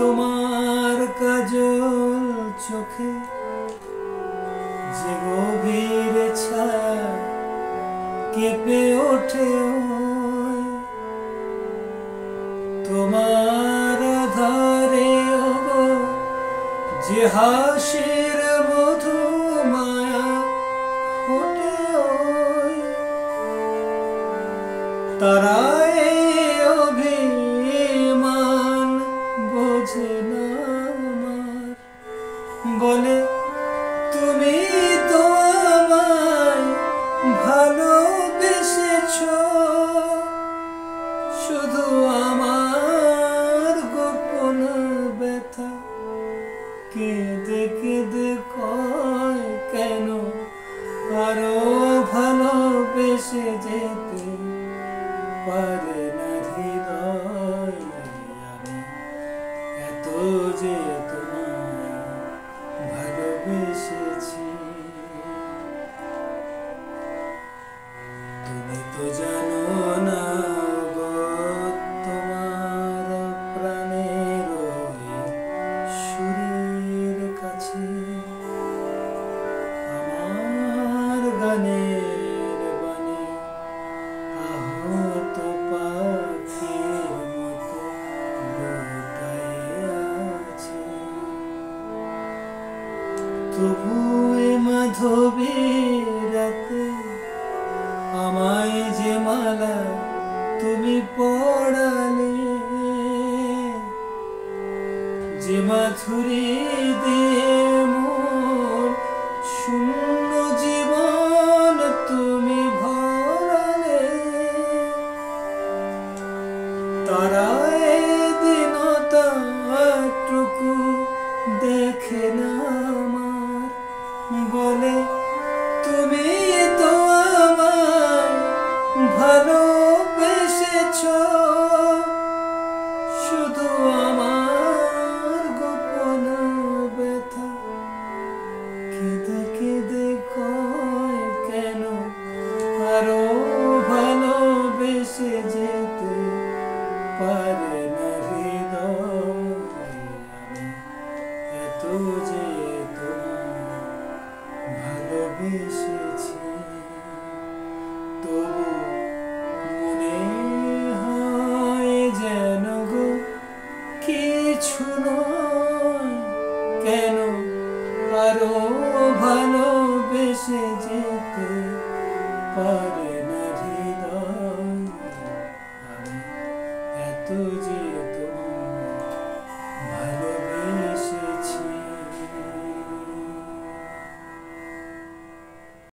তোমার কাজল চোখে যে গভীর ছায়া কেঁপে ওঠে ওই তোমার ধারে ওগো যে হাসির মধু মায়া ফোটে ওই তারাই অভিমান বোঝে না আমার বলে তুমি তো আমায় ভালোবেসেছো শুধু আমার গোপন ব্যথা কেঁদে কেঁদে কয় কেন আরো ভালোবেসে যেতে পারে না হৃদয় আমি এত যে তোমায় ভালোবেসেছি তুমি তো জানো না গো তোমার প্রাণের ওই সুরের কাছে আমার গানের বাণী আহত পাখির মতো লুকায়ে আছে তবু এ মাধবীর রাতে আমায় যে মালা তুমি পড়ালে যে মাধুরী দিয়ে মোর শূন্য জীবন তুমি ভরালে তারা দিনটাটুকু দেখে না আমার বলে তুমি তো আমায় ভালোবেসেছো শুধু আমার গোপন ব্যথা কেঁদে কেঁদে কয় কেন আরো ভালোবেসে যেতে পারে না হৃদয় আমি এত যে তোমায় ভালোবেসেছি তবু মনে হয় যেন গো কিছু নয় কেন আরো ভালোবেসে যেতে পারে না হৃদয় আমি এত যে